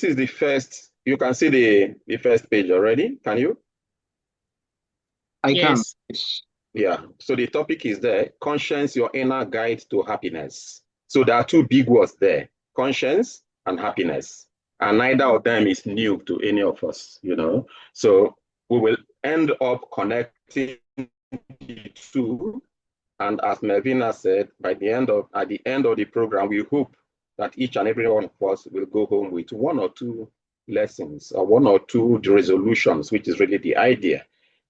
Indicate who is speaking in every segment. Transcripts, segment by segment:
Speaker 1: is the first, you can see the first page already, can you?
Speaker 2: I can.
Speaker 3: Yes.
Speaker 1: Yeah, so the topic is there, conscience, your inner guide to happiness. So there are two big words there, conscience and happiness. And neither of them is new to any of us, you know. So we will end up connecting the two. And as Melvina said, at the end of the program, we hope that each and every one of us will go home with one or two lessons or one or two resolutions, which is really the idea.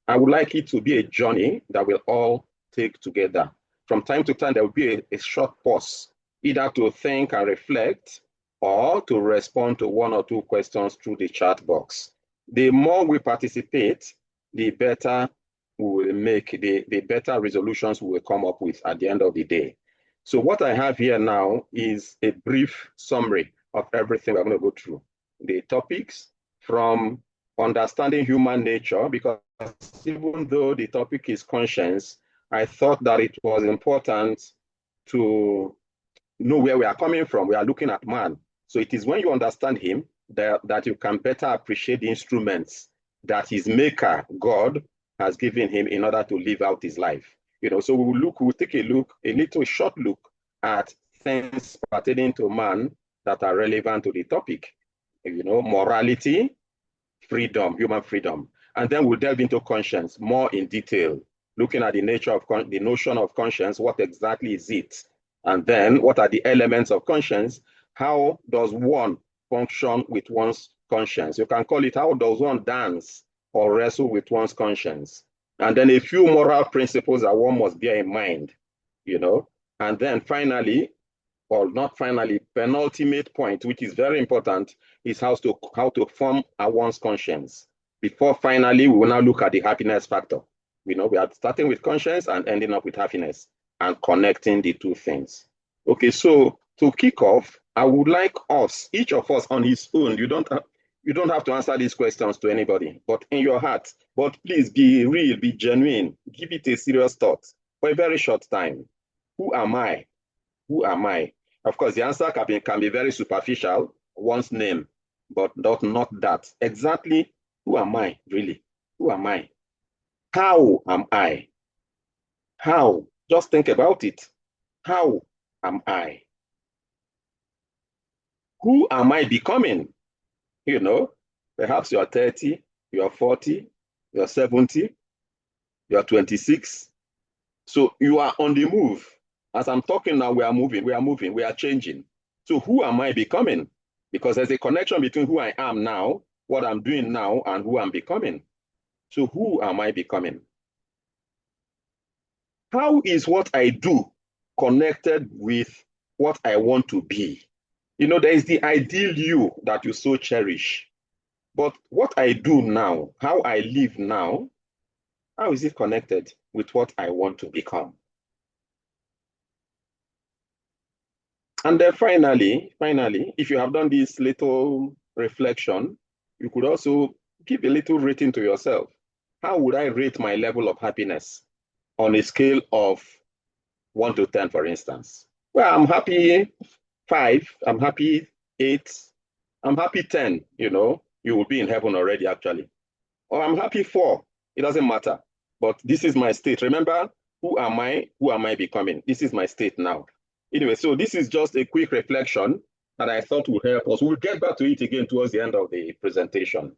Speaker 1: I would like it to be a journey that we'll all take together. From time to time, there will be a short pause, either to think and reflect or to respond to one or two questions through the chat box. The more we participate, the better we will make, the better resolutions we will come up with at the end of the day. So what I have here now is a brief summary of everything we're going to go through. The topics from understanding human nature, because even though the topic is conscience, I thought that it was important to know where we are coming from. We are looking at man. So it is when you understand him that you can better appreciate the instruments that his maker, God, has given him in order to live out his life. So we'll take a short look at things pertaining to man that are relevant to the topic. Morality, freedom, human freedom. And then we'll delve into conscience more in detail, looking at the nature of the notion of conscience, what exactly is it? And then what are the elements of conscience? How does one function with one's conscience? You can call it, how does one dance or wrestle with one's conscience? And then a few moral principles that one must bear in mind, And then finally, or not finally, penultimate point, which is very important, is how to form one's conscience. Before finally, we will now look at the happiness factor. We are starting with conscience and ending up with happiness and connecting the two things. Okay, so to kick off, I would like each of us on his own, you don't have to answer these questions to anybody, but in your heart. But please be real, be genuine, give it a serious thought for a very short time. Who am I? Who am I? Of course, the answer can be very superficial, one's name, but not that. Exactly, who am I, really? Who am I? How am I? How? Just think about it. How am I? Who am I becoming? Perhaps you are 30, you are 40, you are 70, you are 26. So you are on the move. As I'm talking now, we are moving, we are changing. So who am I becoming? Because there's a connection between who I am now, what I'm doing now, and who I'm becoming. So who am I becoming? How is what I do connected with what I want to be? There is the ideal you that you so cherish. But what I do now, how I live now, how is it connected with what I want to become? And then finally, if you have done this little reflection, you could also give a little rating to yourself. How would I rate my level of happiness on a scale of 1 to 10, for instance? Well, I'm happy 5, I'm happy 8, I'm happy 10, you will be in heaven already, actually. Or I'm happy 4, it doesn't matter. But this is my state. Remember, who am I? Who am I becoming? This is my state now. Anyway, so this is just a quick reflection that I thought would help us. We'll get back to it again towards the end of the presentation.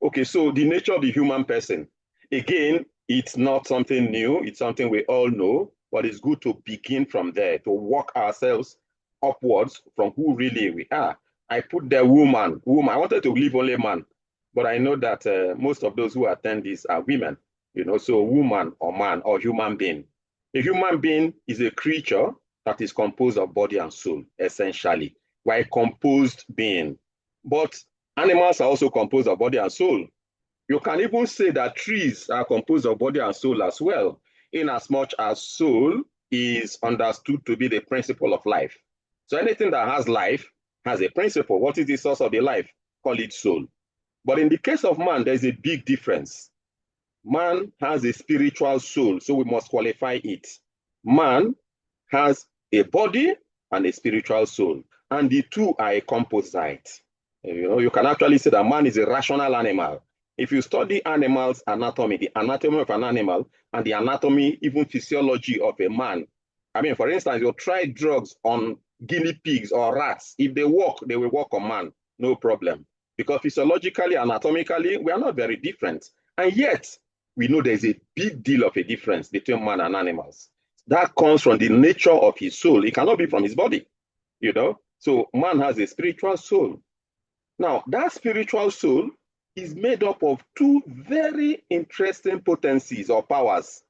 Speaker 1: Okay, so the nature of the human person. Again, it's not something new. It's something we all know, but it's good to begin from there, to walk ourselves upwards from who really we are. I put the woman. I wanted to leave only man, but I know that most of those who attend this are women, so woman or man or human being. A human being is a creature that is composed of body and soul, essentially. We're a composed being. But animals are also composed of body and soul. You can even say that trees are composed of body and soul as well, in as much as soul is understood to be the principle of life. So anything that has life has a principle. What is the source of the life? Call it soul. But in the case of man, there's a big difference. Man has a spiritual soul, so we must qualify it. Man has a body and a spiritual soul, and the two are a composite. You can actually say that man is a rational animal. If you study animals' anatomy, the anatomy of an animal, and the anatomy, even physiology of a man. I mean, for instance, you try drugs on guinea pigs or rats. If they work, they will work on man, no problem. Because physiologically, anatomically, we are not very different. And yet, we know there's a big deal of a difference between man and animals. That comes from the nature of his soul. It cannot be from his body, So man has a spiritual soul. Now, that spiritual soul is made up of two very interesting potencies or powers.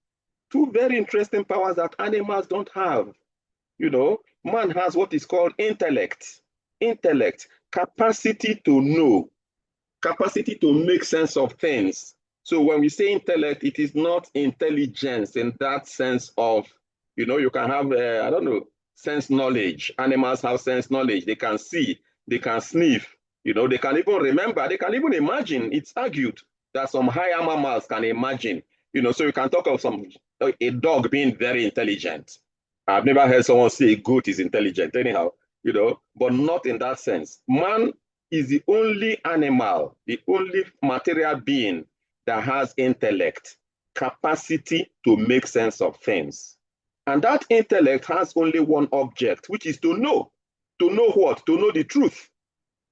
Speaker 1: Two very interesting powers that animals don't have. Man has what is called intellect. Intellect, capacity to know, capacity to make sense of things. So when we say intellect, it is not intelligence in that sense of, you can have, I don't know, sense knowledge. Animals have sense knowledge. They can see, they can sniff, they can even remember, they can even imagine. It's argued that some higher mammals can imagine, so you can talk of a dog being very intelligent. I've never heard someone say a goat is intelligent anyhow, but not in that sense. Man is the only animal, the only material being that has intellect, capacity to make sense of things. And that intellect has only one object, which is to know. To know what? To know the truth.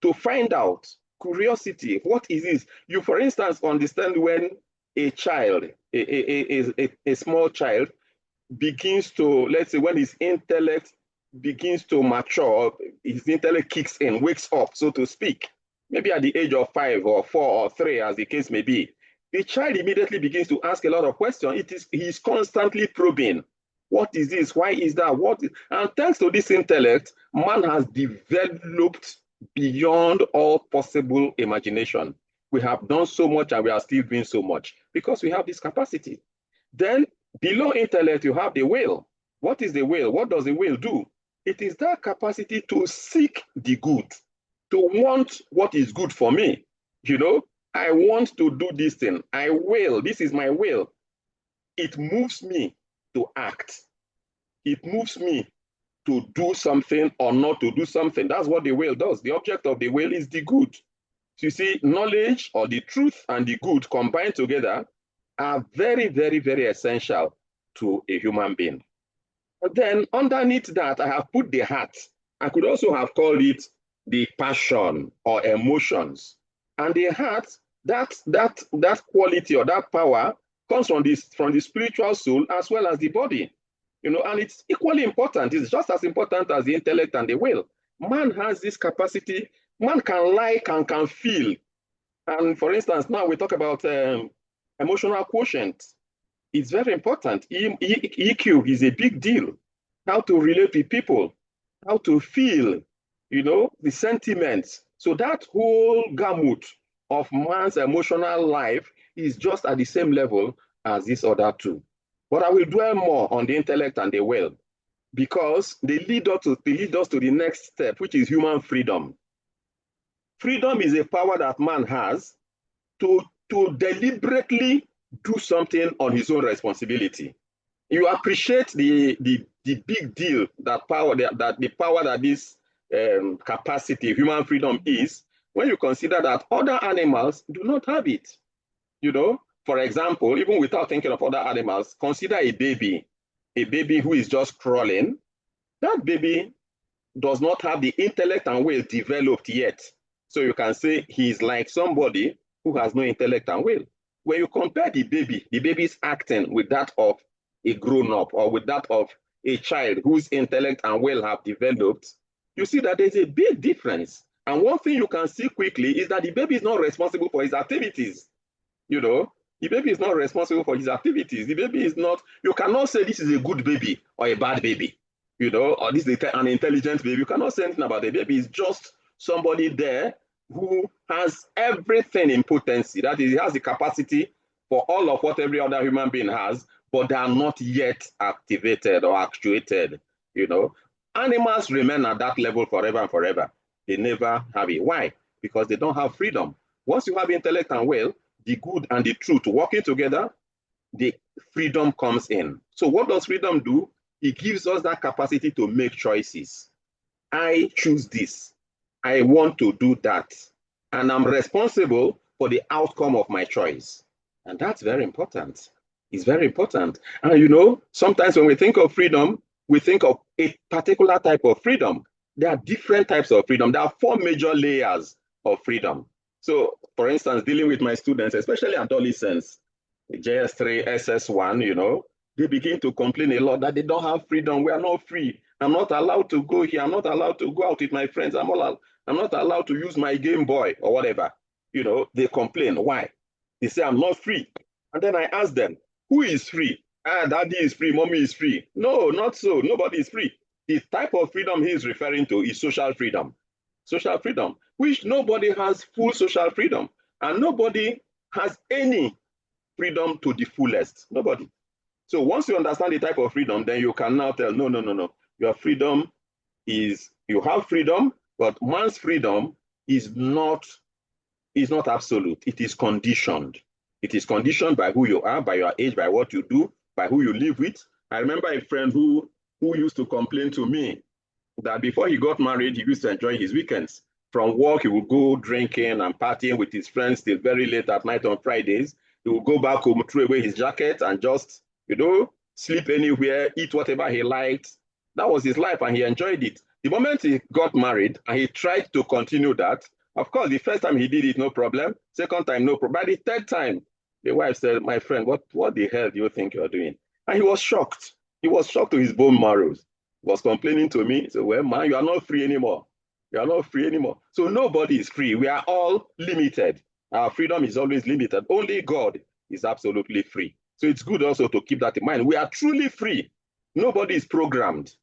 Speaker 1: To find out. Curiosity. What is this? You, for instance, understand when a child, a small child, begins to, let's say, when his intellect begins to mature, his intellect kicks in, wakes up, so to speak, maybe at the age of 5 or 4 or 3, as the case may be, the child immediately begins to ask a lot of questions. He's constantly probing. What is this? Why is that? And thanks to this intellect, man has developed beyond all possible imagination. We have done so much and we are still doing so much because we have this capacity. Then below intellect, you have the will. What is the will? What does the will do? It is that capacity to seek the good, to want what is good for me. I want to do this thing. I will. This is my will. It moves me to act. It moves me to do something or not to do something. That's what the will does. The object of the will is the good. So you see, knowledge or the truth and the good combined together are very, very, very essential to a human being. But then underneath that, I have put the heart. I could also have called it the passion or emotions. And the heart, that quality or that power comes from the spiritual soul as well as the body. And it's equally important. It's just as important as the intellect and the will. Man has this capacity. Man can like and can feel. And for instance, now we talk about emotional quotient. It's very important. EQ is a big deal. How to relate with people, how to feel, the sentiments. So that whole gamut of man's emotional life is just at the same level as this other two. But I will dwell more on the intellect and the will because they lead us to the next step, which is human freedom. Freedom is a power that man has to deliberately do something on his own responsibility. You appreciate the big deal that the power that this capacity, human freedom is, when you consider that other animals do not have it. For example, even without thinking of other animals, consider a baby who is just crawling. That baby does not have the intellect and will developed yet. So you can say he's like somebody who has no intellect and will. When you compare the baby's acting with that of a grown-up or with that of a child whose intellect and will have developed, you see that there's a big difference. And one thing you can see quickly is that the baby is not responsible for his activities. The baby is not responsible for his activities. The baby is not, you cannot say this is a good baby or a bad baby, or this is an intelligent baby. You cannot say anything about the baby. It's just somebody there who has everything in potency. That is, he has the capacity for all of what every other human being has, but they are not yet activated or actuated. Animals remain at that level forever and forever. They never have it. Why? Because they don't have freedom. Once you have intellect and will, the good and the truth working together, the freedom comes in. So what does freedom do? It gives us that capacity to make choices. I choose this. I want to do that. and I'm responsible for the outcome of my choice. And that's very important. It's very important. And you know, sometimes when we think of freedom, we think of a particular type of freedom. There are different types of freedom. There are 4 major layers of freedom. So, for instance, dealing with my students, especially adolescents, JS3, SS1, you know, they begin to complain a lot that they don't have freedom. We are not free. I'm not allowed to go here. I'm not allowed to go out with my friends. I'm not allowed to use my Game Boy or whatever. You know, they complain. Why? They say, I'm not free. And then I ask them, who is free? Ah, daddy is free, mommy is free. No, not so. Nobody is free. The type of freedom he is referring to is social freedom. Social freedom, which nobody has full social freedom. And nobody has any freedom to the fullest. Nobody. So once you understand the type of freedom, then you can now tell, no, no, no, no. Your freedom is, you have freedom, but man's freedom is not absolute. It is conditioned. It is conditioned by who you are, by your age, by what you do, by who you live with. I remember a friend who used to complain to me that before he got married, he used to enjoy his weekends. From work, he would go drinking and partying with his friends till very late at night on Fridays. He would go back home, throw away his jacket, and just, you know, sleep anywhere, eat whatever he liked. That was his life, and he enjoyed it. The moment he got married, and he tried to continue that, of course, the first time he did it, no problem. Second time, no problem. By the third time, the wife said, my friend, what the hell do you think you're doing? And he was shocked. He was shocked to his bone marrows. He was complaining to me. So, well, man, you are not free anymore. You are not free anymore. So nobody is free. We are all limited. Our freedom is always limited. Only God is absolutely free. So it's good also to keep that in mind. We are truly free. Nobody is programmed.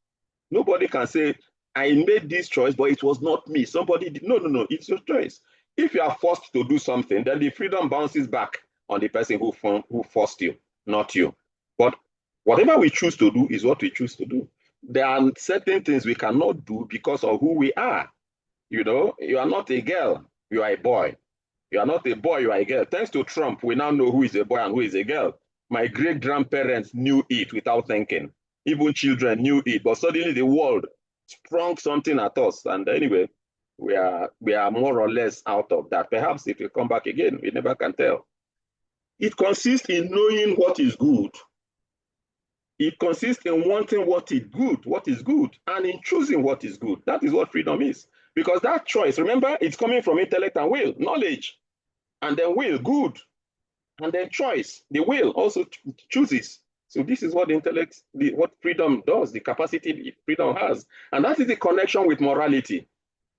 Speaker 1: Nobody can say, I made this choice, but it was not me. Somebody did. No, no, no. It's your choice. If you are forced to do something, then the freedom bounces back on the person who forced you, not you. But whatever we choose to do is what we choose to do. There are certain things we cannot do because of who we are. You know, you are not a girl, you are a boy. You are not a boy, you are a girl. Thanks to Trump, we now know who is a boy and who is a girl. My great-grandparents knew it without thinking. Even children knew it, but suddenly the world sprung something at us. And anyway, we are more or less out of that. Perhaps if we come back again, we never can tell. It consists in knowing what is good. It consists in wanting what is good, and in choosing what is good. That is what freedom is. Because that choice, remember, it's coming from intellect and will, knowledge, and then will, good, and then choice. The will also chooses. So this is what the intellect, what freedom does, the capacity freedom has. And that is the connection with morality.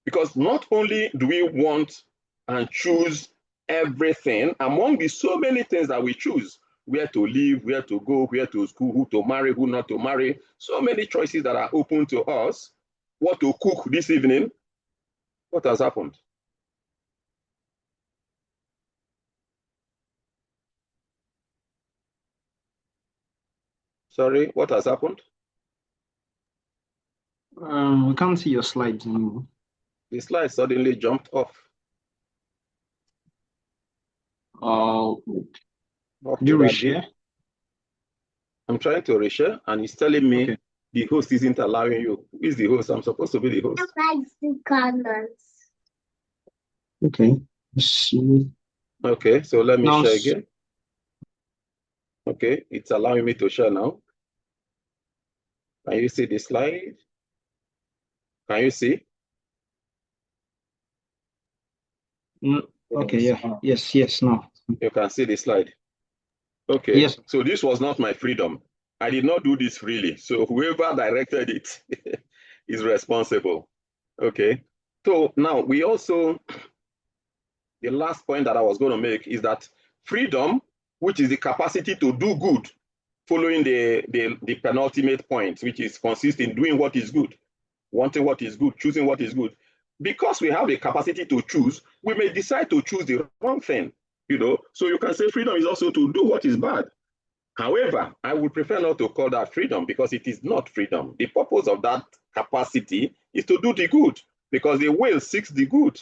Speaker 1: Because not only do we want and choose everything, among the so many things that we choose, where to live, where to go, where to school, who to marry, who not to marry, so many choices that are open to us, what to cook this evening. What has happened? Sorry, what has happened?
Speaker 2: We can't see your slides anymore.
Speaker 1: The slide suddenly jumped off.
Speaker 2: Could you reshare?
Speaker 1: I'm trying to reshare, and it's telling me the host isn't allowing you. Who is the host? I'm supposed to be the host.
Speaker 2: Okay. Let's see.
Speaker 1: Okay, so let me share again. Okay, it's allowing me to share now. Can you see the slide? Can you see?
Speaker 2: Okay, yeah. Yes, no.
Speaker 1: You can see the slide. Okay, yes. So this was not my freedom. I did not do this freely. So whoever directed it is responsible. Okay, so now we also, the last point that I was going to make is that freedom, which is the capacity to do good, following the penultimate point, which is consists in doing what is good, wanting what is good, choosing what is good. Because we have the capacity to choose, we may decide to choose the wrong thing, you know. So you can say freedom is also to do what is bad. However, I would prefer not to call that freedom because it is not freedom. The purpose of that capacity is to do the good because the will seeks the good,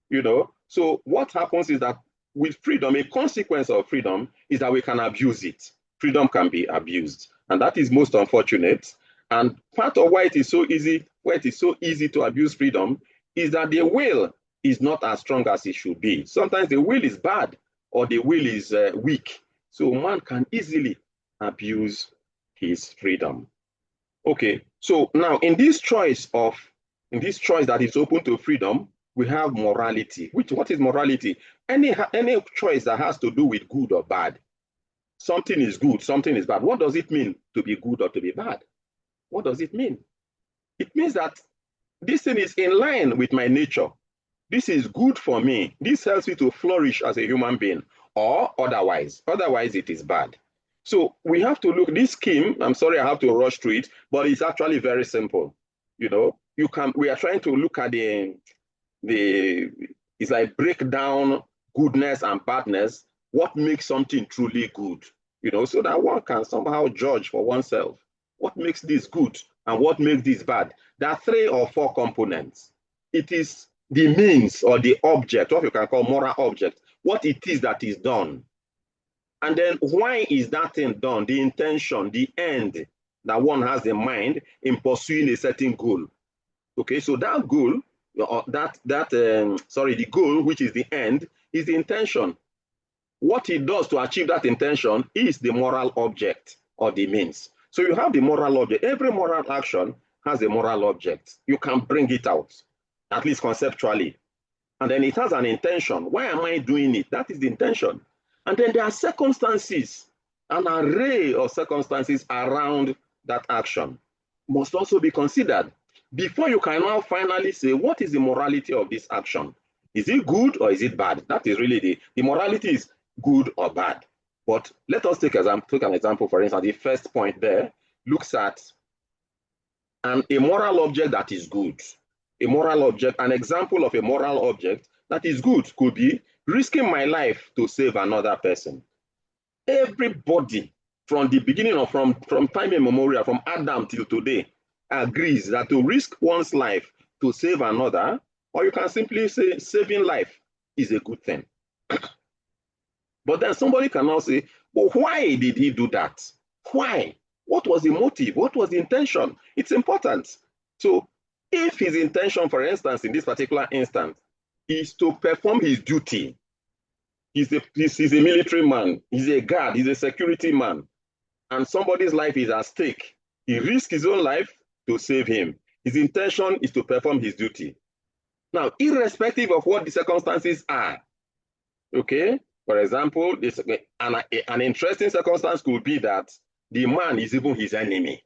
Speaker 1: you know. So what happens is that with freedom, a consequence of freedom is that we can abuse it. Freedom can be abused, and that is most unfortunate. And part of why it is so easy, to abuse freedom is that the will is not as strong as it should be. Sometimes the will is bad or the will is weak. So man can easily abuse his freedom. Okay, so now in this choice that is open to freedom, we have morality. What is morality? Any choice that has to do with good or bad. Something is good, something is bad. What does it mean to be good or to be bad? What does it mean? It means that this thing is in line with my nature. This is good for me. This helps me to flourish as a human being, or otherwise. Otherwise, it is bad. So we have to look this scheme. I'm sorry I have to rush through it, but it's actually very simple. You know, we are trying to look at it's like break down goodness and badness. What makes something truly good? You know, so that one can somehow judge for oneself. What makes this good and what makes this bad? There are 3 or 4 components. It is the means or the object, what you can call moral object, what it is that is done. And then why is that thing done? The intention, the end that one has in mind in pursuing a certain goal. Okay, so that goal, or the goal, which is the end, is the intention. What it does to achieve that intention is the moral object or the means. So you have the moral object. Every moral action has a moral object. You can bring it out, at least conceptually. And then it has an intention. Why am I doing it? That is the intention. And then there are circumstances, an array of circumstances around that action must also be considered before you can now finally say, what is the morality of this action? Is it good or is it bad? That is really the morality is good or bad. But let us take an example, for instance. The first point there looks at a moral object that is good. A moral object, an example of a moral object that is good could be risking my life to save another person. Everybody from the beginning or from time immemorial, from Adam till today, agrees that to risk one's life to save another, or you can simply say saving life, is a good thing. But then somebody can now say, well, why did he do that? Why? What was the motive? What was the intention? It's important. So if his intention, for instance, in this particular instance, is to perform his duty, he's a military man, he's a guard, he's a security man, and somebody's life is at stake, he risks his own life to save him. His intention is to perform his duty. Now, irrespective of what the circumstances are, okay, for example, an interesting circumstance could be that the man is even his enemy.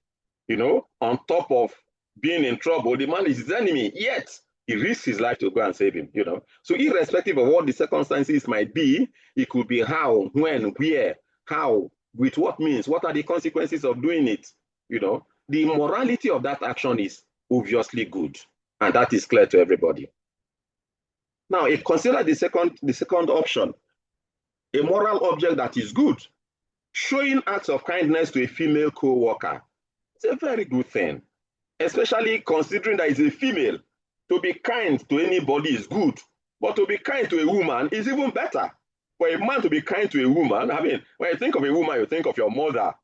Speaker 1: You know, on top of being in trouble, the man is his enemy, yet he risks his life to go and save him, you know. So irrespective of what the circumstances might be, it could be how, when, where, how, with what means, what are the consequences of doing it, you know. The morality of that action is obviously good, and that is clear to everybody. Now, if consider the second option, a moral object that is good, showing acts of kindness to a female co-worker. It's a very good thing, especially considering that it's a female. To be kind to anybody is good, but to be kind to a woman is even better. For a man to be kind to a woman, I mean, when you think of a woman, you think of your mother.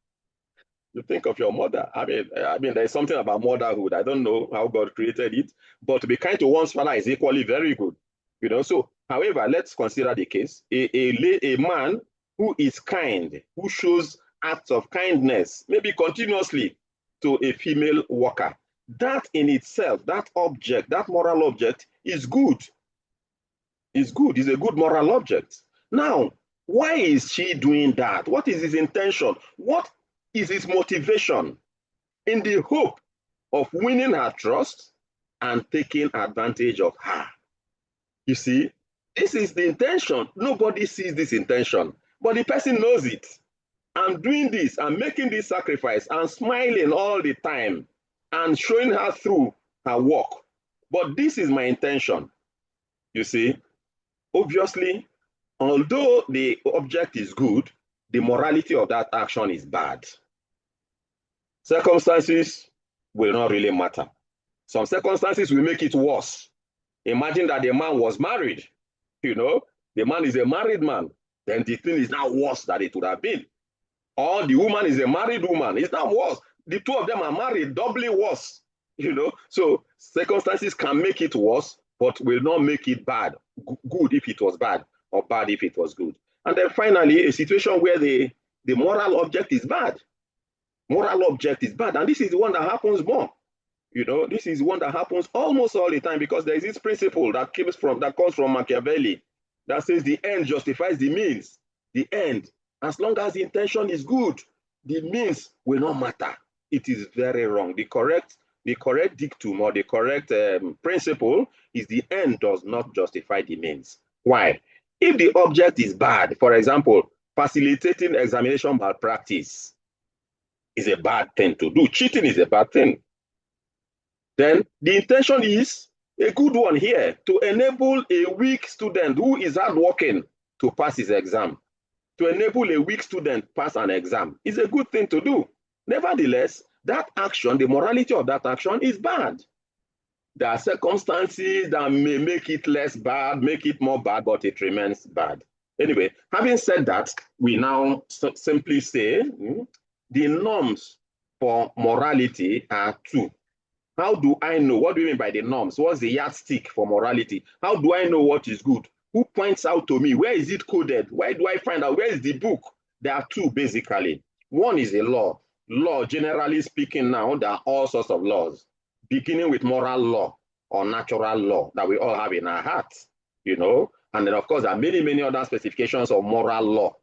Speaker 1: You think of your mother. I mean, there's something about motherhood. I don't know how God created it, but to be kind to one's father is equally very good. You know, so however, let's consider the case. A man who is kind, who shows acts of kindness, maybe continuously to a female worker, that in itself, that object, that moral object is good. Is good, is a good moral object. Now, why is she doing that? What is his intention? What is his motivation? In the hope of winning her trust and taking advantage of her. You see, this is the intention. Nobody sees this intention, but the person knows it. I'm doing this, I'm making this sacrifice, I'm smiling all the time and showing her through her work. But this is my intention. You see, obviously, although the object is good, the morality of that action is bad. Circumstances will not really matter. Some circumstances will make it worse. Imagine that the man was married, you know, the man is a married man, then the thing is now worse than it would have been. Or the woman is a married woman, it's now worse. The 2 of them are married, doubly worse, you know. So circumstances can make it worse, but will not make it bad, good if it was bad, or bad if it was good. And then finally, a situation where the moral object is bad. Moral object is bad. And this is the one that happens more. This is one that happens almost all the time, because there is this principle that comes from Machiavelli that says the end justifies the means. The end, as long as the intention is good, the means will not matter. It is very wrong. The correct dictum, or the correct principle is the end does not justify the means. Why? If the object is bad, for example, facilitating examination malpractice is a bad thing to do. Cheating is a bad thing. Then the intention is a good one here, to enable a weak student who is hardworking to pass his exam. To enable a weak student pass an exam is a good thing to do. Nevertheless, that action, the morality of that action is bad. There are circumstances that may make it less bad, make it more bad, but it remains bad. Anyway, having said that, we now simply say the norms for morality are two. How do I know? What do you mean by the norms? What's the yardstick for morality? How do I know what is good? Who points out to me? Where is it coded? Where do I find out? Where is the book? There are two, basically. One is a law. Law, generally speaking now, there are all sorts of laws, beginning with moral law or natural law that we all have in our hearts, And then, of course, there are many, many other specifications of moral law.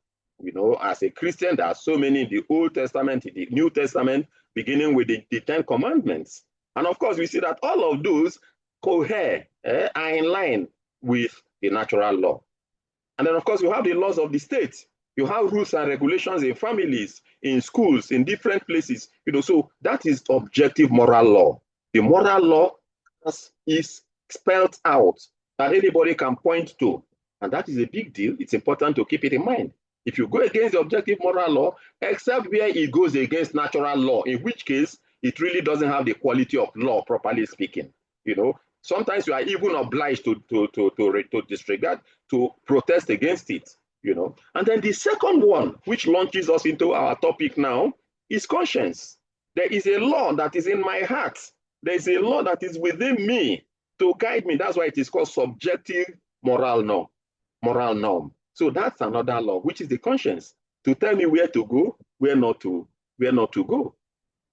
Speaker 1: As a Christian, there are so many in the Old Testament, in the New Testament, beginning with the Ten Commandments. And of course, we see that all of those cohere, are in line with the natural law. And then, of course, you have the laws of the state. You have rules and regulations in families, in schools, in different places. So that is objective moral law. The moral law is spelled out that anybody can point to. And that is a big deal. It's important to keep it in mind. If you go against the objective moral law, except where it goes against natural law, in which case it really doesn't have the quality of law, properly speaking. Sometimes you are even obliged to disregard, to protest against it. And then the second one, which launches us into our topic now, is conscience. There is a law that is in my heart. There is a law that is within me to guide me. That's why it is called subjective moral norm. So that's another law, which is the conscience, to tell me where to go, where not to go.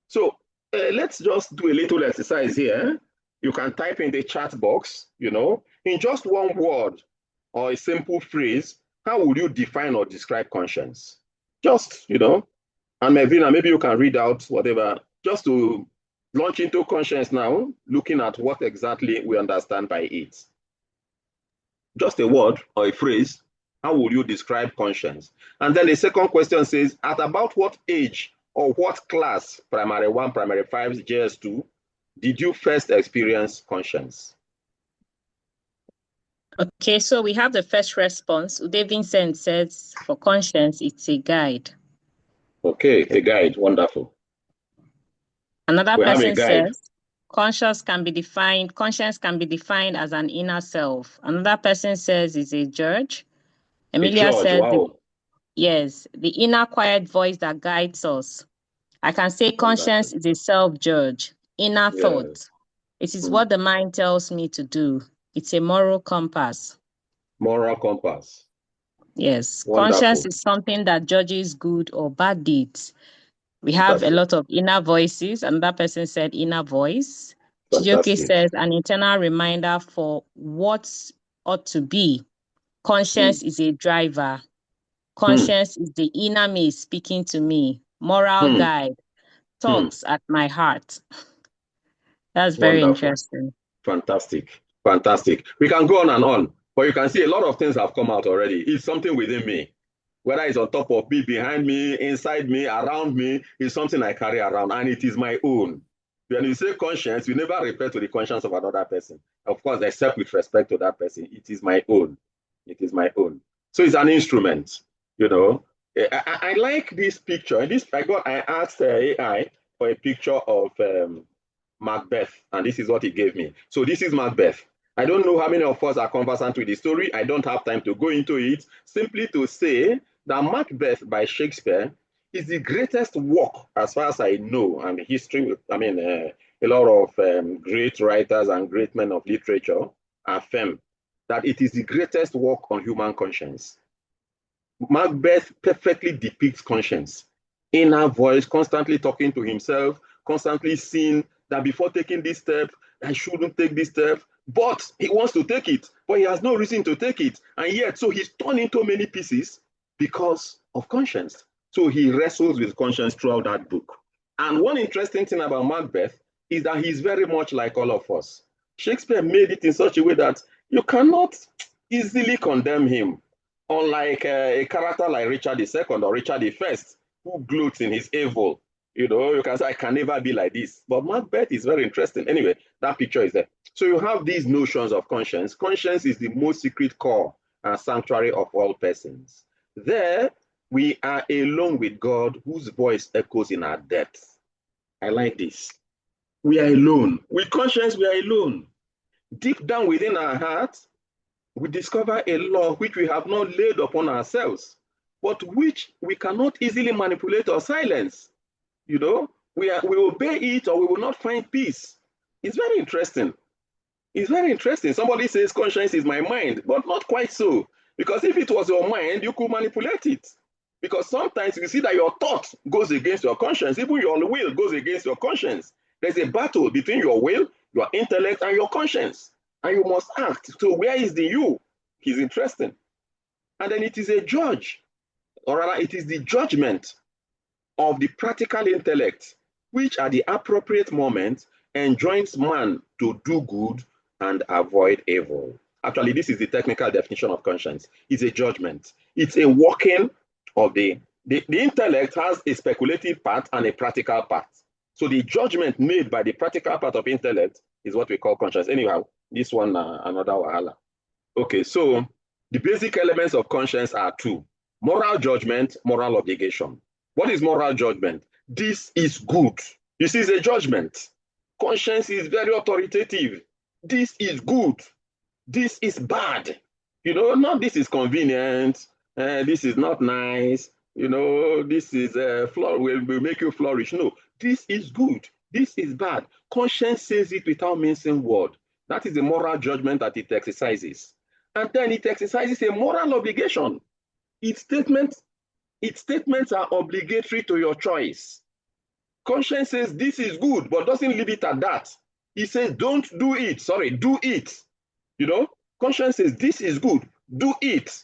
Speaker 1: So let's just do a little exercise here. You can type in the chat box, in just one word or a simple phrase, how would you define or describe conscience? Just, and Melvina, maybe you can read out whatever, just to launch into conscience now, looking at what exactly we understand by it. Just a word or a phrase, how would you describe conscience? And then the second question says, at about what age or what class, primary 1, primary 5, JS2, did you first experience conscience?
Speaker 3: Okay, so we have the first response. Ude Vincent says, for conscience, it's a guide.
Speaker 1: Okay, a guide, wonderful.
Speaker 3: Another person says, conscience can be defined as an inner self. Another person says it's a judge. Emilia says,
Speaker 1: wow.
Speaker 3: Yes, the inner quiet voice that guides us. I can say conscience is a self-judge, inner thought. It is what the mind tells me to do. It's a moral compass.
Speaker 1: Moral compass.
Speaker 3: Yes,
Speaker 1: wonderful.
Speaker 3: Conscience is something that judges good or bad deeds. We have a lot of inner voices. Another person said inner voice. Chijoke says an internal reminder for what ought to be. Conscience is a driver. Conscience is the inner me speaking to me. Moral guide. Talks at my heart. That's very interesting.
Speaker 1: Fantastic. We can go on, but you can see a lot of things have come out already. It's something within me. Whether it's on top of me, behind me, inside me, around me, it's something I carry around, and it is my own. When you say conscience, you never refer to the conscience of another person. Of course, except with respect to that person. It is my own. So it's an instrument, I like this picture. I asked AI for a picture of Macbeth, and this is what he gave me. So this is Macbeth. I don't know how many of us are conversant with the story. I don't have time to go into it. Simply to say that Macbeth by Shakespeare is the greatest work, as far as I know, and history. A lot of great writers and great men of literature affirm that it is the greatest work on human conscience. Macbeth perfectly depicts conscience. Inner voice, constantly talking to himself, constantly seeing that before taking this step, I shouldn't take this step, but he wants to take it, but he has no reason to take it. And yet, so he's torn into many pieces because of conscience. So he wrestles with conscience throughout that book. And one interesting thing about Macbeth is that he's very much like all of us. Shakespeare made it in such a way that you cannot easily condemn him, unlike a character like Richard II or Richard I, who gloats in his evil. You know, you can say, I can never be like this. But Macbeth is very interesting. Anyway, that picture is there. So you have these notions of conscience. Conscience is the most secret core and sanctuary of all persons. There, we are alone with God, whose voice echoes in our depths. I like this. We are alone. With conscience, we are alone. Deep down within our hearts, we discover a law which we have not laid upon ourselves, but which we cannot easily manipulate or silence. You know, we obey it or we will not find peace. It's very interesting. It's very interesting. Somebody says conscience is my mind, but not quite so. Because if it was your mind, you could manipulate it. Because sometimes you see that your thought goes against your conscience, even your will goes against your conscience. There's a battle between your will, your intellect, and your conscience. And you must act. So where is the you? It's interesting. And then it is a judge, or rather it is the judgment of the practical intellect, which at the appropriate moment enjoins man to do good and avoid evil. Actually, this is the technical definition of conscience. It's a judgment. It's a working of the intellect has a speculative part and a practical part. So the judgment made by the practical part of intellect is what we call conscience. Anyhow, this one, another wahala. Okay, so the basic elements of conscience are two: moral judgment, moral obligation. What is moral judgment? This is good. You see, it's a judgment. Conscience is very authoritative. This is good. This is bad. You know, not this is convenient. This is not nice. You know, this is will make you flourish. No, this is good. This is bad. Conscience says it without mincing word. That is the moral judgment that it exercises. And then it exercises a moral obligation. Its statements are obligatory to your choice. Conscience says this is good, but doesn't leave it at that. It says don't do it. Sorry, do it. You know, conscience says this is good, do it.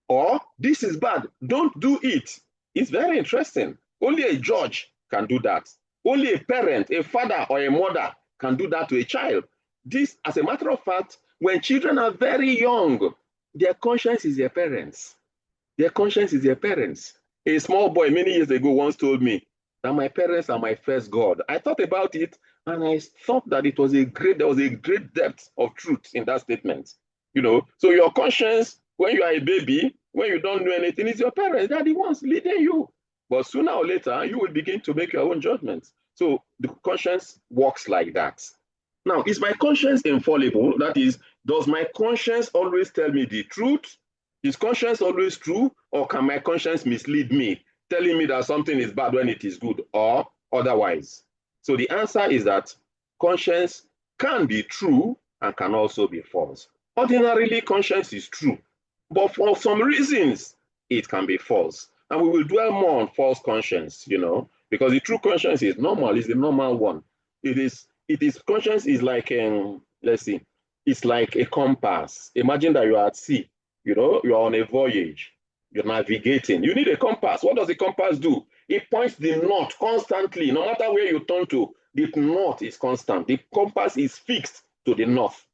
Speaker 1: Or this is bad, don't do it. It's very interesting. Only a judge can do that. Only a parent, a father or a mother can do that to a child. This, as a matter of fact, when children are very young, their conscience is their parents. Their conscience is their parents. A small boy many years ago once told me that my parents are my first God. I thought about it and I thought that there was a great depth of truth in that statement. You know, so your conscience, when you are a baby, when you don't know anything, is your parents. They are the ones leading you. But sooner or later, you will begin to make your own judgments. So the conscience works like that. Now, is my conscience infallible? That is, does my conscience always tell me the truth? Is conscience always true? Or can my conscience mislead me, telling me that something is bad when it is good, or otherwise? So the answer is that conscience can be true and can also be false. Ordinarily, conscience is true, but for some reasons, it can be false. And we will dwell more on false conscience, you know, because the true conscience is normal, is the normal one. Conscience is like, let's see, it's like a compass. Imagine that you are at sea, you know, you are on a voyage, you're navigating. You need a compass. What does the compass do? It points the north constantly. No matter where you turn to, the north is constant. The compass is fixed to the north.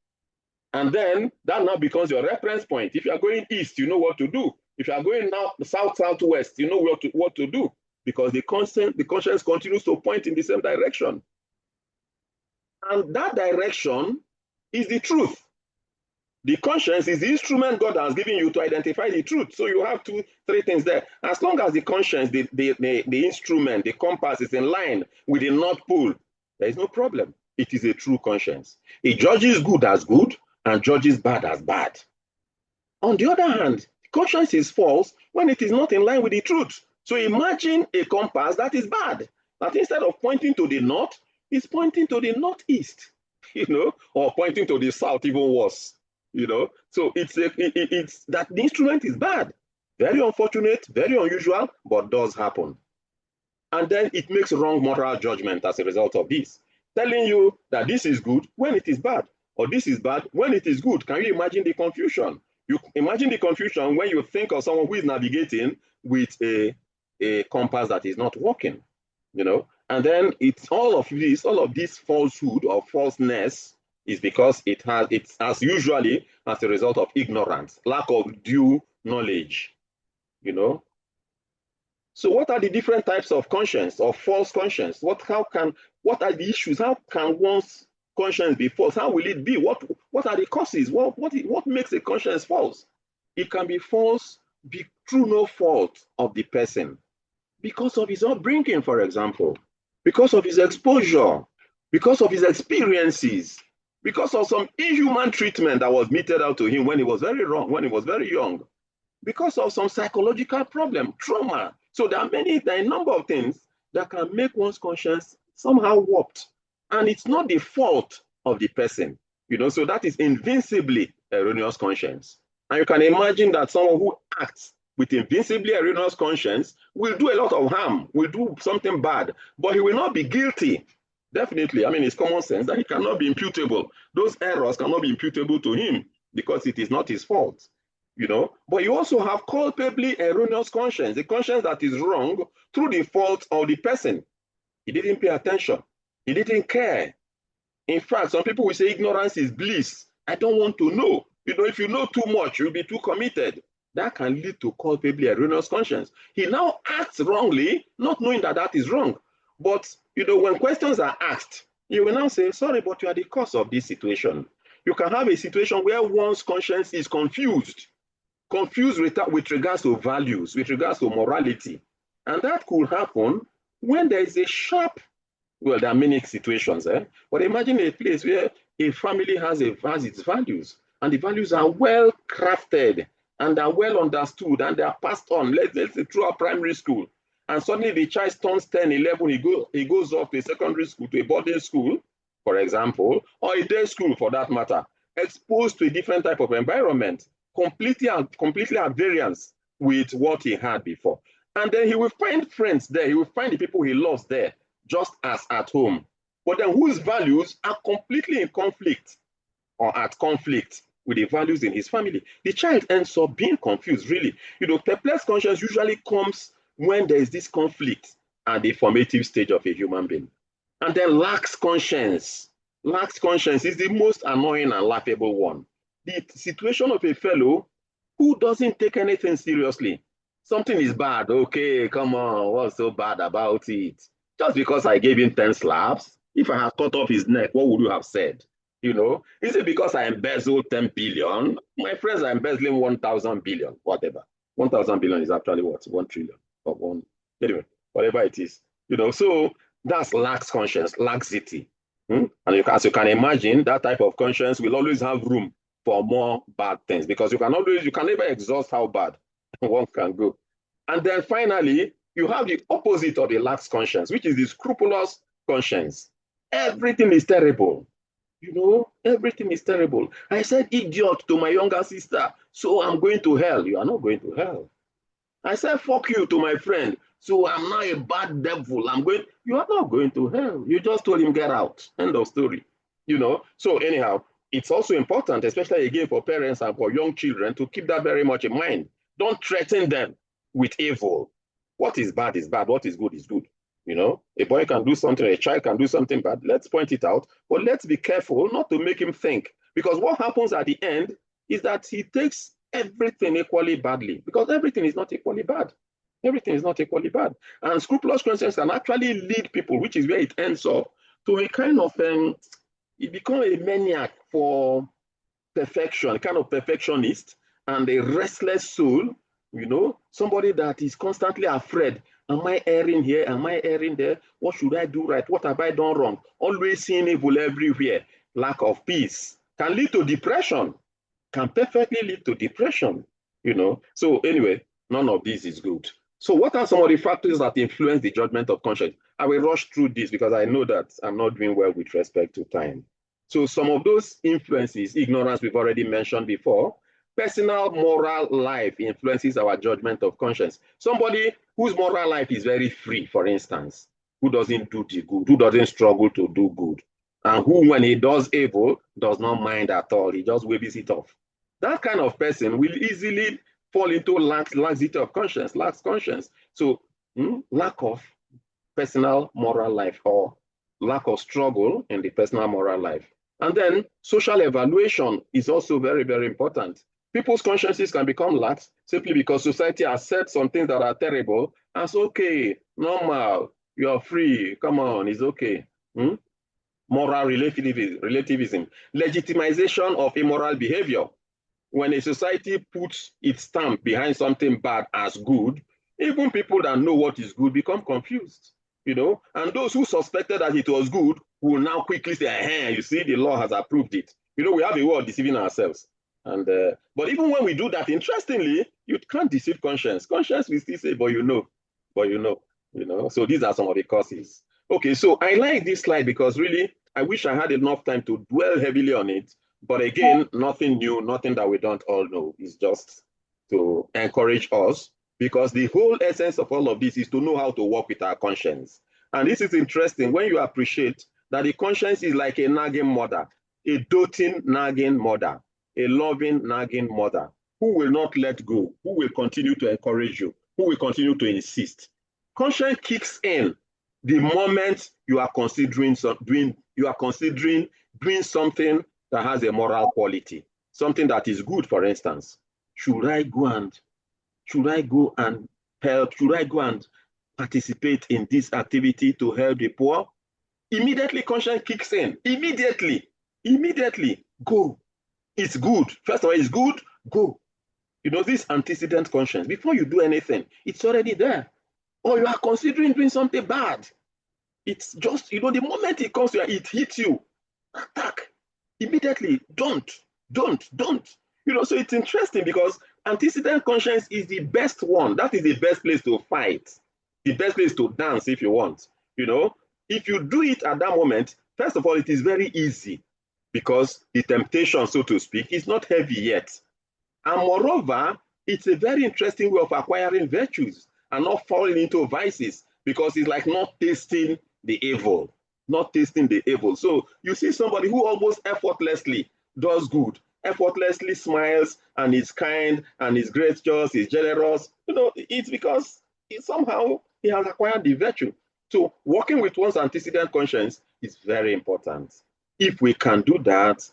Speaker 1: And then that now becomes your reference point. If you are going east, you know what to do. If you are going now south, southwest, you know what to do, because the conscience continues to point in the same direction. And that direction is the truth. The conscience is the instrument God has given you to identify the truth. So you have three things there. As long as the conscience, the instrument, the compass is in line with the North Pole, there is no problem. It is a true conscience. It judges good as good and judges bad as bad. On the other hand, conscience is false when it is not in line with the truth. So imagine a compass that is bad, that instead of pointing to the north, is pointing to the northeast. or pointing to the south, even worse, So it's that the instrument is bad, very unfortunate, very unusual, but does happen. And then it makes wrong moral judgment as a result of this, telling you that this is good when it is bad, or this is bad when it is good. Can you imagine the confusion? You imagine the confusion when you think of someone who is navigating with a compass that is not working, And then it's all of this falsehood or falseness is because it's as usually as a result of ignorance, lack of due knowledge, So what are the different types of conscience or false conscience? What are the issues? How can one's conscience be false? How will it be? What are the causes? What makes a conscience false? It can be false through no fault of the person, because of his upbringing, for example, because of his exposure, because of his experiences, because of some inhuman treatment that was meted out to him when he was very young, because of some psychological problem, trauma. So there are a number of things that can make one's conscience somehow warped. And it's not the fault of the person, so that is invincibly erroneous conscience. And you can imagine that someone who acts with invincibly erroneous conscience will do a lot of harm, will do something bad, but he will not be guilty. Definitely, it's common sense that he cannot be imputable. Those errors cannot be imputable to him because it is not his fault. But you also have culpably erroneous conscience, the conscience that is wrong through the fault of the person. He didn't pay attention. He didn't care. In fact, some people will say ignorance is bliss. I don't want to know. If you know too much, you'll be too committed. That can lead to culpably erroneous conscience. He now acts wrongly, not knowing that is wrong. But, when questions are asked, you will now say, sorry, but you are the cause of this situation. You can have a situation where one's conscience is confused with regards to values, with regards to morality. And that could happen when there is there are many situations, but imagine a place where a family has its values, and the values are well crafted and are well understood, and they are passed on, let's say throughout primary school. And suddenly the child turns 10, 11, he goes off to a secondary school, to a boarding school, for example, or a day school for that matter, exposed to a different type of environment, completely at variance with what he had before. And then he will find friends there. He will find the people he loves there, just as at home. But then whose values are completely in conflict or at conflict with the values in his family. The child ends up being confused, really. Perplexed conscience usually comes when there is this conflict at the formative stage of a human being. And then lax conscience. Lax conscience is the most annoying and laughable one. The situation of a fellow who doesn't take anything seriously. Something is bad. Okay, come on, what's so bad about it? Just because I gave him 10 slaps, if I had cut off his neck, what would you have said? Is it because I embezzled 10 billion? My friends are embezzling 1,000 billion, whatever. 1,000 billion is actually what? 1 trillion. Or one. Anyway, whatever it is. So that's lax conscience, laxity. And as you can imagine, that type of conscience will always have room for more bad things, because you can never exhaust how bad one can go. And then finally, you have the opposite of the lax conscience, which is the scrupulous conscience. Everything is terrible. Everything is terrible. I said idiot to my younger sister, so I'm going to hell. You are not going to hell. I said fuck you to my friend, so I'm now a bad devil. You are not going to hell. You just told him get out. End of story. So anyhow, it's also important, especially again for parents and for young children, to keep that very much in mind. Don't threaten them with evil. What is bad is bad. What is good is good. A boy can do something, a child can do something bad. Let's point it out, but let's be careful not to make him think. Because what happens at the end is that he takes everything equally badly, because everything is not equally bad. Everything is not equally bad. And scrupulous conscience can actually lead people, which is where it ends up, to a kind of, you become a maniac for perfection, kind of perfectionist, and a restless soul, somebody that is constantly afraid. Am I erring here? Am I erring there? What should I do right? What have I done wrong? Always seeing evil everywhere. Lack of peace can lead to depression, can perfectly lead to depression, So anyway, none of this is good. So what are some of the factors that influence the judgment of conscience? I will rush through this because I know that I'm not doing well with respect to time. So some of those influences, ignorance we've already mentioned before, personal moral life influences our judgment of conscience. Somebody whose moral life is very free, for instance, who doesn't do the good, who doesn't struggle to do good, and who, when he does evil, does not mind at all. He just waves it off. That kind of person will easily fall into laxity of conscience, lax conscience. So lack of personal moral life, or lack of struggle in the personal moral life. And then social evaluation is also very, very important. People's consciences can become lax simply because society has said some things that are terrible as okay, normal, you're free, come on, it's okay. Moral relativism, legitimization of immoral behavior. When a society puts its stamp behind something bad as good, even people that know what is good become confused, and those who suspected that it was good will now quickly say, you see, the law has approved it. We have a way of deceiving ourselves. And but even when we do that, interestingly, you can't deceive conscience. Conscience will still say, but you know. So these are some of the causes. Okay, so I like this slide because really, I wish I had enough time to dwell heavily on it. But again, nothing new, nothing that we don't all know. It's just to encourage us, because the whole essence of all of this is to know how to work with our conscience. And this is interesting when you appreciate that the conscience is like a nagging mother, a doting nagging mother, a loving nagging mother who will not let go, who will continue to encourage you, who will continue to insist. Conscience kicks in the moment you are considering doing something that has a moral quality, something that is good. For instance, should I go and help? Should I go and participate in this activity to help the poor? Immediately conscience kicks in. Immediately, go. It's good. First of all, it's good, go. This antecedent conscience, before you do anything, it's already there. Or you are considering doing something bad. It's just, the moment it comes to you, it hits you. Attack. Immediately, don't. So it's interesting because antecedent conscience is the best one. That is the best place to fight, the best place to dance if you want. If you do it at that moment, first of all, it is very easy because the temptation, so to speak, is not heavy yet. And moreover, it's a very interesting way of acquiring virtues and not falling into vices, because it's like not tasting the evil. So you see somebody who almost effortlessly does good, effortlessly smiles and is kind and is gracious, is generous. It's because somehow he has acquired the virtue. So working with one's antecedent conscience is very important. If we can do that,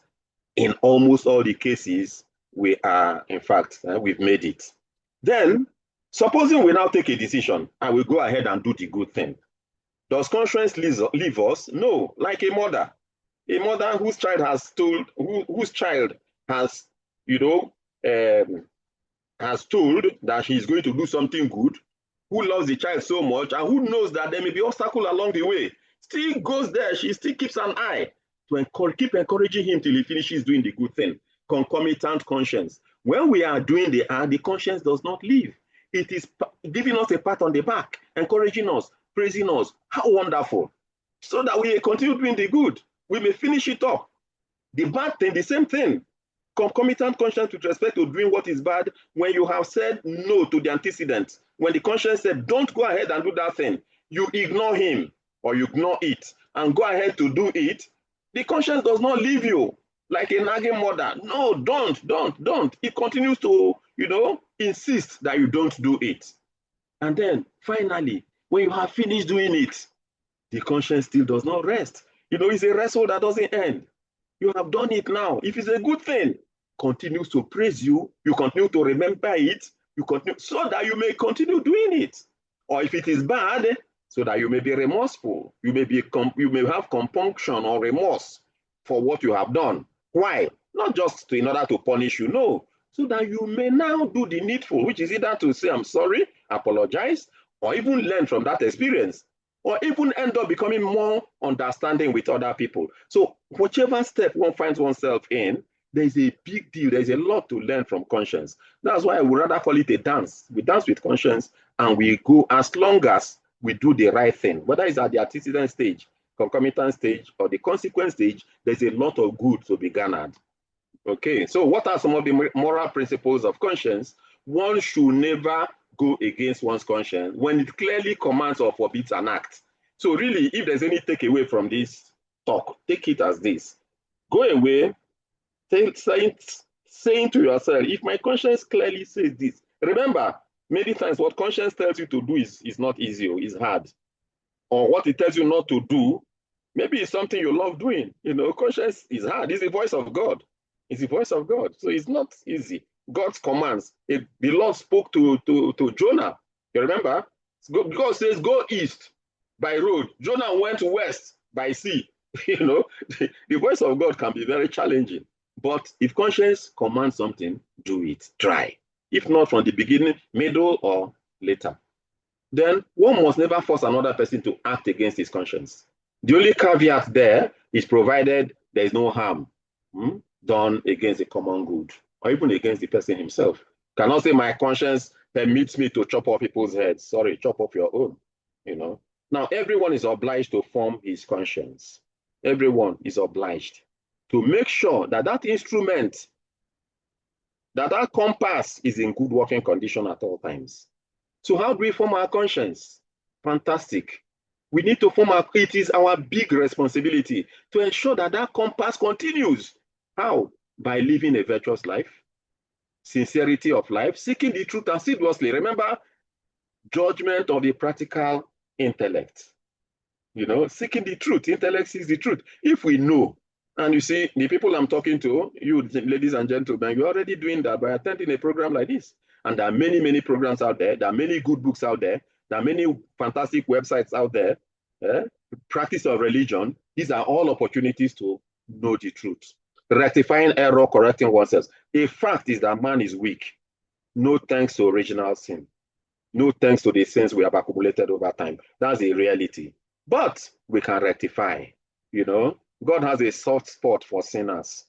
Speaker 1: in almost all the cases, we are, in fact, we've made it. Then, supposing we now take a decision and we go ahead and do the good thing. Does conscience leave us? No, like a mother whose child has told that he's going to do something good, who loves the child so much, and who knows that there may be obstacles along the way, still goes there. She still keeps an eye to keep encouraging him till he finishes doing the good thing. Concomitant conscience. When we are doing the conscience does not leave. It is giving us a pat on the back, encouraging us, praising us. How wonderful. So that we continue doing the good. We may finish it up. The bad thing, the same thing. Concomitant conscience with respect to doing what is bad, when you have said no to the antecedent, when the conscience said, don't go ahead and do that thing, you ignore him or you ignore it and go ahead to do it, the conscience does not leave you like a nagging mother. No, don't. It continues to, insist that you don't do it. And then finally, when you have finished doing it, the conscience still does not rest. It's a wrestle that doesn't end. You have done it now. If it's a good thing, continues to praise you, you continue to remember it, so that you may continue doing it. Or if it is bad, so that you may be remorseful, you may have compunction or remorse for what you have done. Why? Not just in order to punish you, no, so that you may now do the needful, which is either to say I'm sorry, apologize, or even learn from that experience, or even end up becoming more understanding with other people. So whichever step one finds oneself in, there's a big deal. There's a lot to learn from conscience. That's why I would rather call it a dance. We dance with conscience and we go as long as we do the right thing, whether it's at the antecedent stage, concomitant stage or the consequent stage, there's a lot of good to be garnered. Okay, so what are some of the moral principles of conscience? One should never go against one's conscience when it clearly commands or forbids an act. So really, if there's any takeaway from this talk, take it as this. Go away, saying to yourself, if my conscience clearly says this, remember, many times what conscience tells you to do is not easy, is hard. Or what it tells you not to do, maybe it's something you love doing. You know, conscience is hard. It's the voice of God. It's the voice of God. So it's not easy. God's commands. The Lord spoke to Jonah. You remember? God says, go east by road. Jonah went west by sea. You know, the voice of God can be very challenging. But if conscience commands something, do it. Try. If not from the beginning, middle, or later. Then one must never force another person to act against his conscience. The only caveat there is provided there is no harm done against the common good or even against the person himself. Cannot say my conscience permits me to chop off people's heads. Sorry, chop off your own. You know. Now everyone is obliged to form his conscience. Everyone is obliged to make sure that that instrument, that compass is in good working condition at all times. So how do we form our conscience? Fantastic. We need to form it is our big responsibility to ensure that that compass continues. How? By living a virtuous life, sincerity of life, seeking the truth assiduously. Remember, judgment of the practical intellect. You know, seeking the truth. Intellect seeks the truth. If we know, and you see, the people I'm talking to, you ladies and gentlemen, you're already doing that by attending a program like this. And there are many, many programs out there. There are many good books out there. There are many fantastic websites out there. Practice of religion. These are all opportunities to know the truth. Rectifying error, correcting oneself. A fact is that man is weak. No thanks to original sin. No thanks to the sins we have accumulated over time. That's a reality. But we can rectify. You know, God has a soft spot for sinners.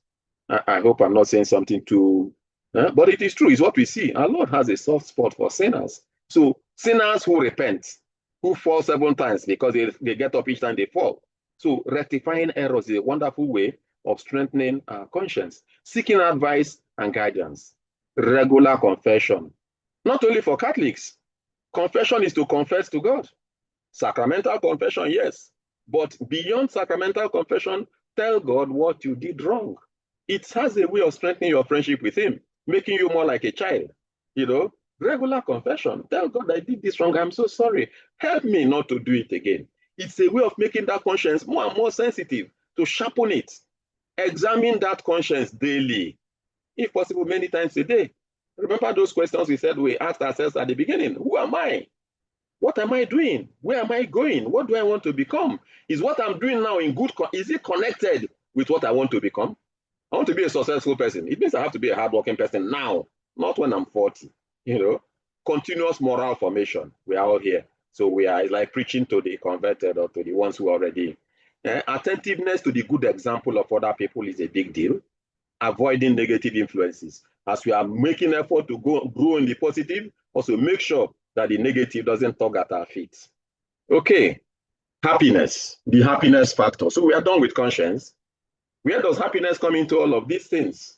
Speaker 1: I hope I'm not saying something too... but it is true. It's what we see. Our Lord has a soft spot for sinners. So sinners who repent, who fall 7 times because they get up each time they fall. So rectifying errors is a wonderful way of strengthening our conscience. Seeking advice and guidance. Regular confession. Not only for Catholics. Confession is to confess to God. Sacramental confession, yes. But beyond sacramental confession, tell God what you did wrong. It has a way of strengthening your friendship with him, making you more like a child. You know, regular confession. Tell God I did this wrong. I'm so sorry. Help me not to do it again. It's a way of making that conscience more and more sensitive, to sharpen it. Examine that conscience daily, if possible, many times a day. Remember those questions we said we asked ourselves at the beginning. Who am I? What am I doing? Where am I going? What do I want to become? Is what I'm doing now in good? Is it connected with what I want to become? I want to be a successful person. It means I have to be a hardworking person now, not when I'm 40. You know, continuous moral formation. We are all here. So we are like preaching to the converted or to the ones who are already. Attentiveness to the good example of other people is a big deal. Avoiding negative influences. As we are making effort to grow in the positive, also make sure that the negative doesn't tug at our feet. Okay, happiness, the happiness factor. So we are done with conscience. Where does happiness come into all of these things?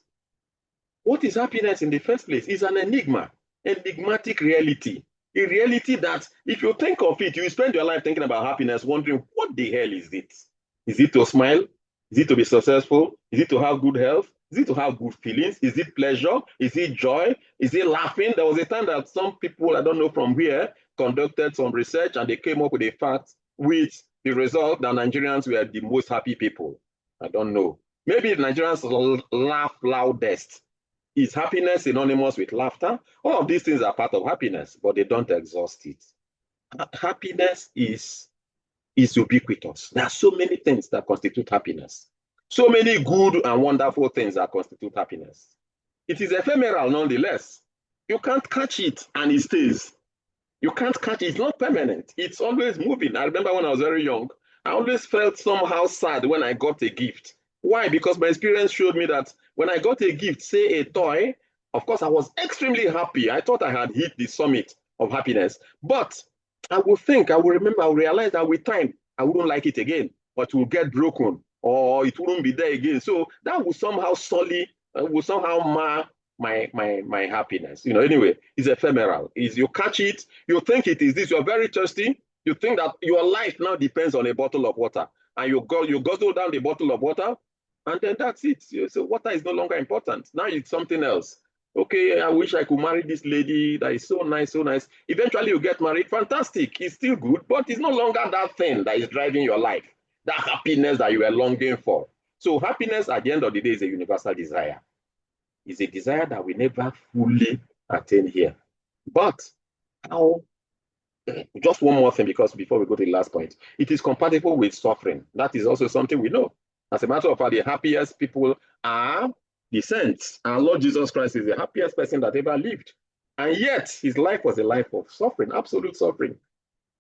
Speaker 1: What is happiness in the first place? It's an enigma, enigmatic reality. A reality that if you think of it, you spend your life thinking about happiness, wondering, what the hell is it? Is it to smile? Is it to be successful? Is it to have good health? Is it to have good feelings? Is it pleasure? Is it joy? Is it laughing? There was a time that some people, I don't know from where, conducted some research and they came up with a fact with the result that Nigerians were the most happy people. I don't know. Maybe Nigerians laugh loudest. Is happiness synonymous with laughter? All of these things are part of happiness, but they don't exhaust it. Happiness is ubiquitous. There are so many things that constitute happiness. So many good and wonderful things that constitute happiness. It is ephemeral nonetheless. You can't catch it and it stays. You can't catch it. It's not permanent. It's always moving. I remember when I was very young, I always felt somehow sad when I got a gift. Why? Because my experience showed me that when I got a gift, say a toy, of course, I was extremely happy. I thought I had hit the summit of happiness. But I will remember, I will realize that with time, I wouldn't like it again. but it will get broken or it wouldn't be there again. So that will somehow mar my happiness. Anyway, it's ephemeral. You catch it, you think it is this, you're very thirsty, you think that your life now depends on a bottle of water, and you guzzle down the bottle of water, and then that's it. So water is no longer important. Now it's something else. Okay, I wish I could marry this lady that is so nice, so nice. Eventually you get married, fantastic. It's still good, but it's no longer that thing that is driving your life, that happiness that you were longing for. So happiness at the end of the day is a universal desire. It's a desire that we never fully attain here. But how, just one more thing, because before we go to the last point, it is compatible with suffering. That is also something we know. As a matter of fact, the happiest people are the saints. Our Lord Jesus Christ is the happiest person that ever lived. And yet, his life was a life of suffering, absolute suffering.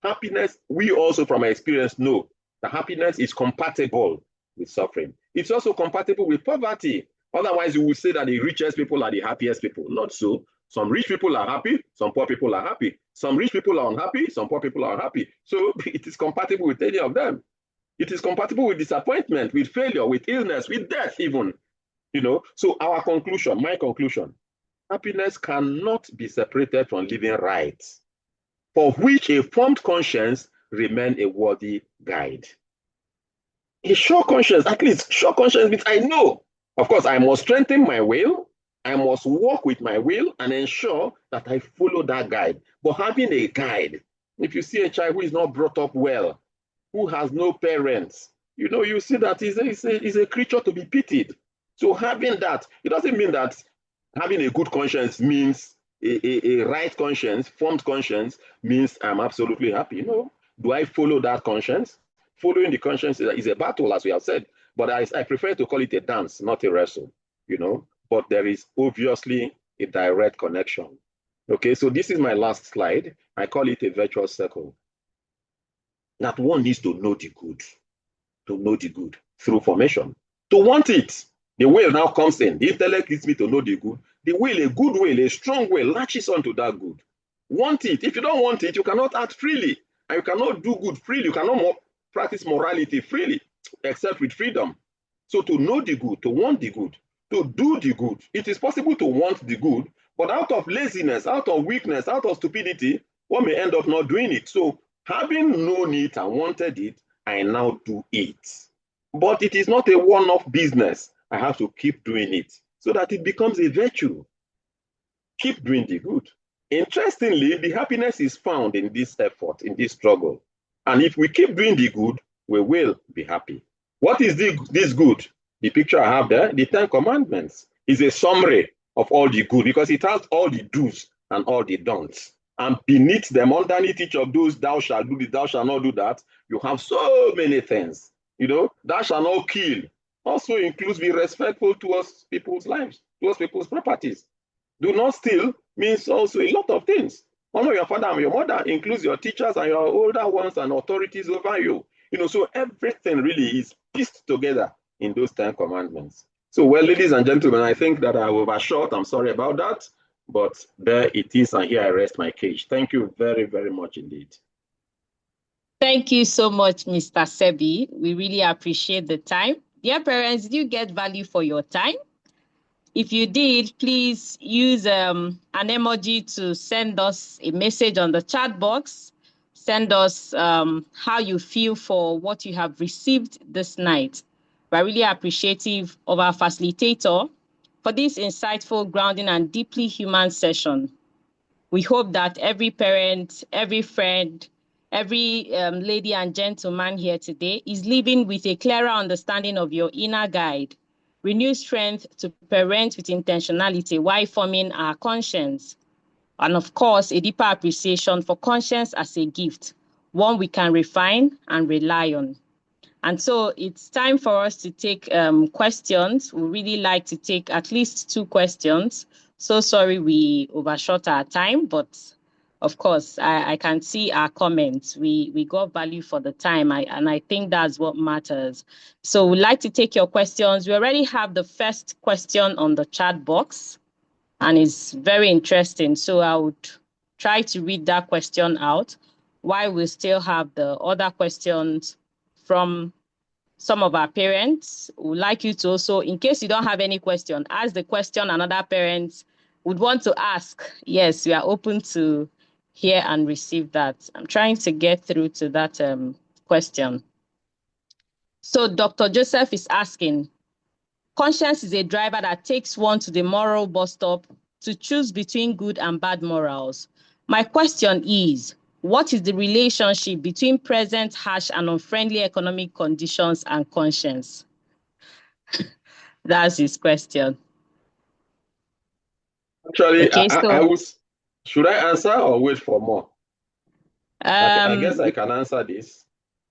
Speaker 1: Happiness, we also from our experience know that happiness is compatible with suffering. It's also compatible with poverty. Otherwise, you would say that the richest people are the happiest people. Not so. Some rich people are happy, some poor people are happy. Some rich people are unhappy, some poor people are unhappy. So it is compatible with any of them. It is compatible with disappointment, with failure, with illness, with death even. So our conclusion, my conclusion, happiness cannot be separated from living right, for which a formed conscience remains a worthy guide. A sure conscience, at least sure conscience means I know. Of course, I must strengthen my will. I must work with my will and ensure that I follow that guide. But having a guide, if you see a child who is not brought up well, who has no parents, you see that he's a creature to be pitied. So having that, it doesn't mean that having a good conscience means a right conscience, formed conscience means I'm absolutely happy. No. Do I follow that conscience? Following the conscience is a battle, as we have said, but I prefer to call it a dance, not a wrestle, but there is obviously a direct connection. Okay, so this is my last slide. I call it a virtuous circle. That one needs to know the good through formation, to want it. The will now comes in. The intellect leads me to know the good. The will, a good will, a strong will, latches onto that good. Want it. If you don't want it, you cannot act freely, and you cannot do good freely. You cannot practice morality freely, except with freedom. So to know the good, to want the good, to do the good, it is possible to want the good, but out of laziness, out of weakness, out of stupidity, one may end up not doing it. So having known it and wanted it, I now do it. But it is not a one-off business. I have to keep doing it so that it becomes a virtue. Keep doing the good. Interestingly, the happiness is found in this effort, in this struggle. And if we keep doing the good, we will be happy. What is this good? The picture I have there, the 10 Commandments, is a summary of all the good because it has all the do's and all the don'ts. And beneath them, underneath each of those, thou shalt do this, thou shalt not do that, you have so many things. Thou shalt not kill. Also includes be respectful towards people's lives, towards people's properties. Do not steal means also a lot of things. Honor your father and your mother includes your teachers and your older ones and authorities over you. So everything really is pieced together in those 10 commandments. So, well, ladies and gentlemen, I think that I overshot. I'm sorry about that. But there it is, and here I rest my case. Thank you very, very much indeed.
Speaker 3: Thank you so much, Mr. Sebi. We really appreciate the time. Dear parents, did you get value for your time? If you did, please use an emoji to send us a message on the chat box. Send us how you feel for what you have received this night. We're really appreciative of our facilitator for this insightful, grounding, and deeply human session. We hope that every parent, every friend, every lady and gentleman here today is living with a clearer understanding of your inner guide, renewed strength to parent with intentionality while forming our conscience, and of course, a deeper appreciation for conscience as a gift, one we can refine and rely on. And so it's time for us to take questions. We really like to take at least 2 questions. So sorry we overshot our time, but of course, I can see our comments. We got value for the time, and I think that's what matters. So we'd like to take your questions. We already have the first question on the chat box, and it's very interesting. So I would try to read that question out while we still have the other questions from some of our parents. Would like you to also, in case you don't have any question, ask the question another parent would want to ask. Yes, we are open to hear and receive that. I'm trying to get through to that question. So Dr. Joseph is asking, conscience is a driver that takes one to the moral bus stop to choose between good and bad morals. My question is, what is the relationship between present harsh and unfriendly economic conditions and conscience? That's his question.
Speaker 1: Actually,
Speaker 3: Okay,
Speaker 1: should I answer or wait for more? I guess I can answer this.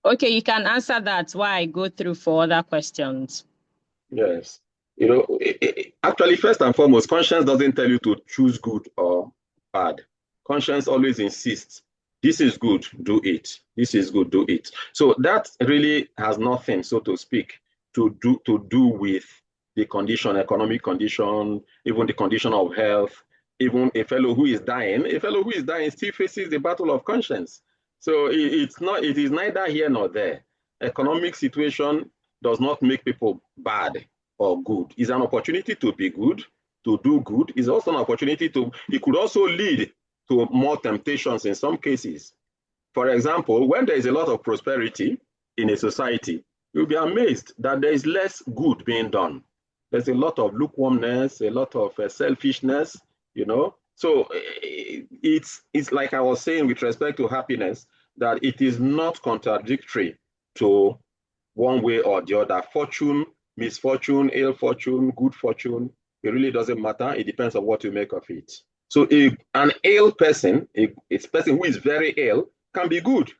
Speaker 3: Okay, you can answer that while I go through for other questions.
Speaker 1: Yes. Actually, first and foremost, conscience doesn't tell you to choose good or bad. Conscience always insists, this is good, do it. This is good, do it. So that really has nothing, so to speak, to do with the condition, economic condition, even the condition of health. Even a fellow who is dying still faces the battle of conscience. So it is neither here nor there. Economic situation does not make people bad or good. It's an opportunity to be good, to do good. It's also an opportunity it could also lead to more temptations in some cases. For example, when there is a lot of prosperity in a society, you'll be amazed that there is less good being done. There's a lot of lukewarmness, a lot of selfishness, So it's like I was saying with respect to happiness, that it is not contradictory to one way or the other. Fortune, misfortune, ill fortune, good fortune, it really doesn't matter. It depends on what you make of it. So an ill person, a person who is very ill, can be good.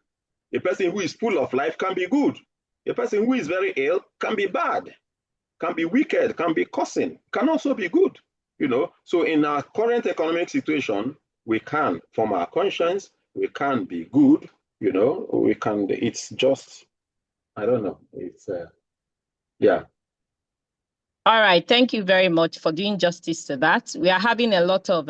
Speaker 1: A person who is full of life can be good. A person who is very ill can be bad, can be wicked, can be cursing, can also be good. So in our current economic situation, we can, from our conscience, we can be good. We can. It's just, I don't know. It's yeah.
Speaker 3: All right. Thank you very much for doing justice to that. We are having a lot of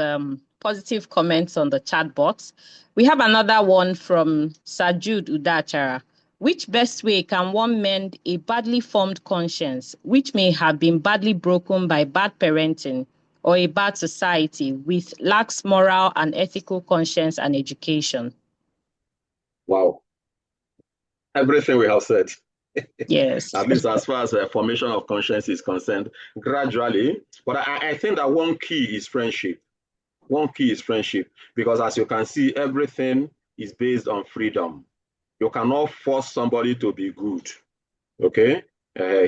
Speaker 3: positive comments on the chat box. We have another one from Sajud Udachara. Which best way can one mend a badly formed conscience, which may have been badly broken by bad parenting or a bad society with lax moral and ethical conscience and education?
Speaker 1: Wow. Everything we have said.
Speaker 3: Yes.
Speaker 1: At least as far as the formation of conscience is concerned, gradually. But I think that one key is friendship. One key is friendship, because as you can see, everything is based on freedom. You cannot force somebody to be good. Okay?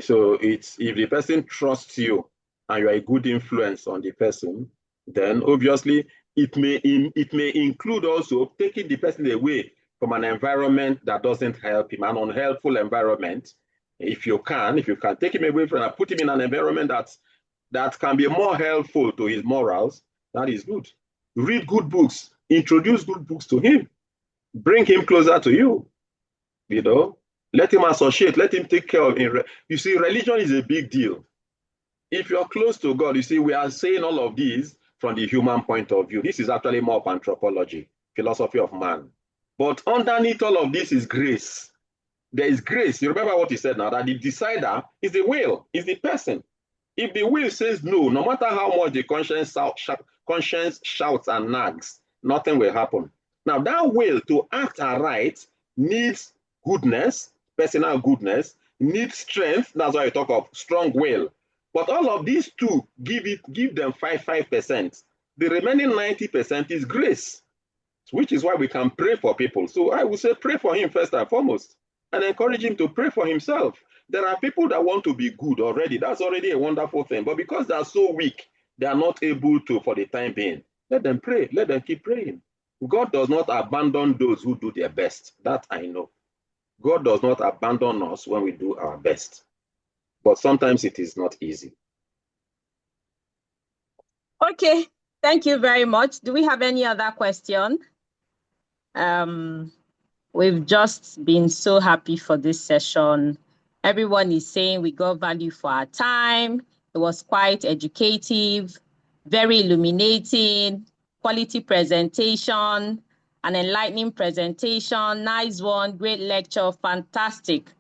Speaker 1: So if the person trusts you and you are a good influence on the person, then obviously it may include also taking the person away from an environment that doesn't help him, an unhelpful environment. If you can take him away from and put him in an environment that can be more helpful to his morals, that is good. Read good books, introduce good books to him, bring him closer to you, let him associate, let him take care of him. You see, religion is a big deal. If you're close to God, you see, we are saying all of these from the human point of view. This is actually more of anthropology, philosophy of man. But underneath all of this is grace. There is grace. You remember what he said now, that the decider is the will, is the person. If the will says no, no matter how much the conscience shouts and nags, nothing will happen. Now, that will to act aright needs goodness, personal goodness, needs strength. That's why I talk of strong will. But all of these two, give them 5%. The remaining 90% is grace, which is why we can pray for people. So I would say pray for him first and foremost, and encourage him to pray for himself. There are people that want to be good already. That's already a wonderful thing. But because they are so weak, they are not able to for the time being. Let them pray. Let them keep praying. God does not abandon those who do their best. That I know. God does not abandon us when we do our best. But sometimes it is not easy.
Speaker 3: Okay. Thank you very much. Do we have any other question? We've just been so happy for this session. Everyone is saying we got value for our time. It was quite educative, very illuminating, quality presentation, an enlightening presentation, nice one, great lecture, fantastic.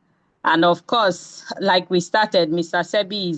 Speaker 3: And of course, like we started, Mr. Sebi is